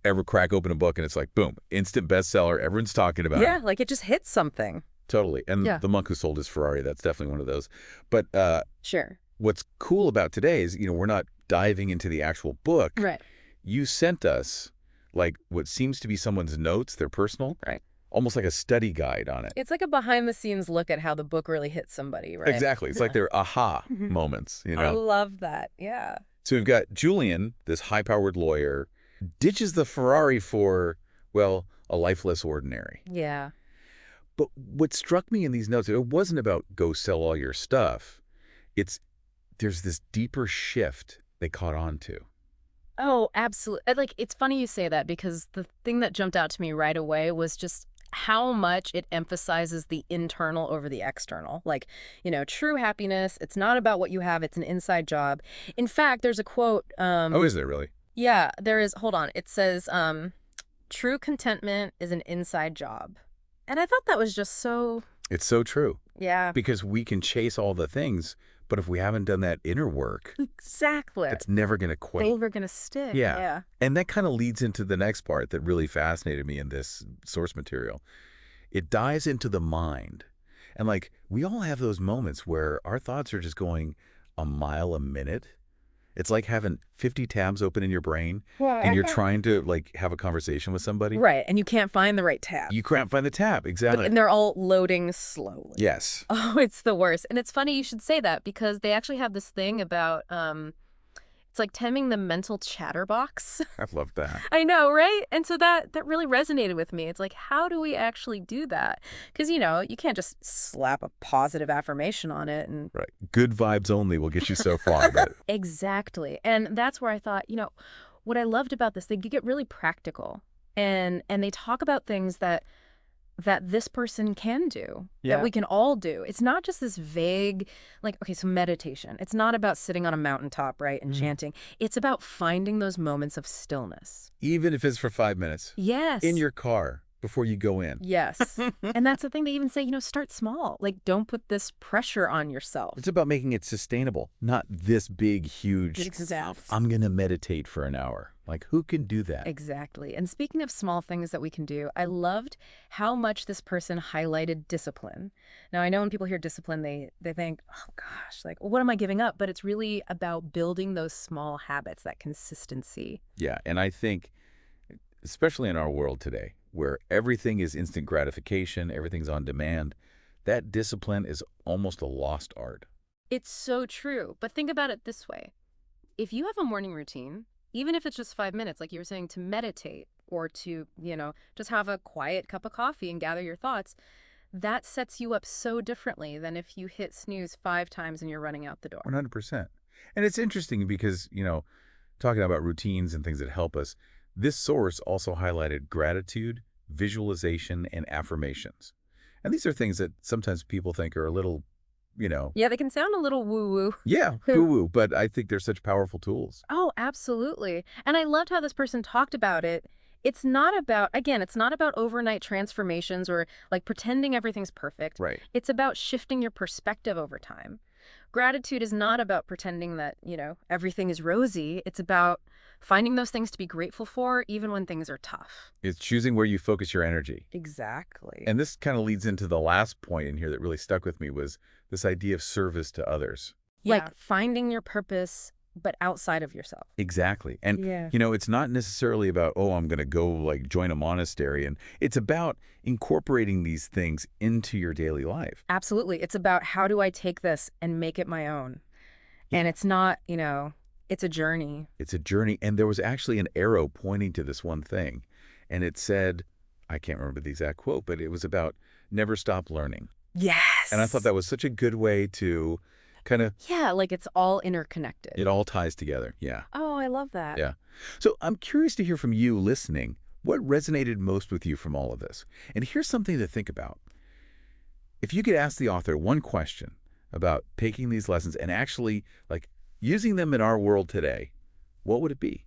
ever crack open a book and it's like, boom, instant bestseller. Everyone's talking about it. Yeah, like it just hits something. Totally. And Yeah. The Monk Who Sold His Ferrari, that's definitely one of those. But Sure. what's cool about today is, we're not diving into the actual book. Right. You sent us like what seems to be someone's notes, they're personal, Right. almost like a study guide on it. It's like a behind-the-scenes look at how the book really hits somebody, right? Exactly. It's like their aha Mhm. moments, I love that. Yeah. So we've got Julian, this high-powered lawyer, ditches the Ferrari for, well, a lifeless ordinary. Yeah. But what struck me in these notes, it wasn't about go sell all your stuff. There's this deeper shift they caught on to. Oh, absolutely. Like, it's funny you say that because the thing that jumped out to me right away was just how much it emphasizes the internal over the external. Like, true happiness, it's not about what you have, it's an inside job. In fact, there's a quote. Oh, is there really? Yeah, there is. Hold on. It says, true contentment is an inside job. And I thought that was just so, It's so true. yeah, Because we can chase all the things, but if we haven't done that inner work, exactly. it's never going to quit. Never gonna stick. Yeah. Yeah. And that kind of leads into the next part that really fascinated me in this source material. It dives into the mind. And like, we all have those moments where our thoughts are just going a mile a minute. It's like having 50 tabs open in your brain and you're trying to like have a conversation with somebody. Right. And you can't find the right tab. You can't find the tab. Exactly. And they're all loading slowly. Yes. Oh, it's the worst. And it's funny you should say that because they actually have this thing about it's like taming the mental chatterbox. I love that. I know, right? And so that really resonated with me. It's like, how do we actually do that? Because, you can't just slap a positive affirmation on it and Right. Good vibes only will get you so far. But exactly. And that's where I thought, what I loved about this, they get really practical and they talk about things that this person can do, that we can all do. It's not just this vague, like, okay, so meditation. It's not about sitting on a mountaintop, right, and chanting. It's about finding those moments of stillness. even if it's for 5 minutes, Yes. in your car before you go in. Yes. And that's the thing they even say, start small. Like, don't put this pressure on yourself. It's about making it sustainable, not this big, huge, Exactly. I'm going to meditate for an hour. Like, who can do that? Exactly. And speaking of small things that we can do, I loved how much this person highlighted discipline. Now, I know when people hear discipline, they think, oh gosh, like, what am I giving up? But it's really about building those small habits, that consistency. Yeah, and I think, especially in our world today, where everything is instant gratification, everything's on demand, that discipline is almost a lost art. It's so true. But think about it this way. If you have a morning routine, even if it's just 5 minutes, like you were saying, to meditate or to, just have a quiet cup of coffee and gather your thoughts, that sets you up so differently than if you hit snooze 5 times and you're running out the door. 100%. And it's interesting because, talking about routines and things that help us, this source also highlighted gratitude, visualization, and affirmations. And these are things that sometimes people think are a little, Yeah, they can sound a little woo-woo. yeah, woo-woo, but I think they're such powerful tools. Oh, absolutely. And I loved how this person talked about it. It's not about, again, it's not about overnight transformations or like pretending everything's perfect. Right. It's about shifting your perspective over time. Gratitude is not about pretending that, everything is rosy. It's about finding those things to be grateful for, even when things are tough. It's choosing where you focus your energy. Exactly. And this kind of leads into the last point in here that really stuck with me was this idea of service to others. Like finding your purpose, but outside of yourself. Exactly. And, Yeah. it's not necessarily about, oh, I'm going to go like join a monastery. And it's about incorporating these things into your daily life. Absolutely. It's about how do I take this and make it my own? And it's not, it's a journey. It's a journey. And there was actually an arrow pointing to this one thing. And it said, I can't remember the exact quote, but it was about never stop learning. Yes. And I thought that was such a good way to kind of, Yeah, like it's all interconnected. it all ties together. Yeah. Oh, I love that. Yeah. So I'm curious to hear from you listening. What resonated most with you from all of this? And here's something to think about. If you could ask the author one question about taking these lessons and actually like using them in our world today, what would it be?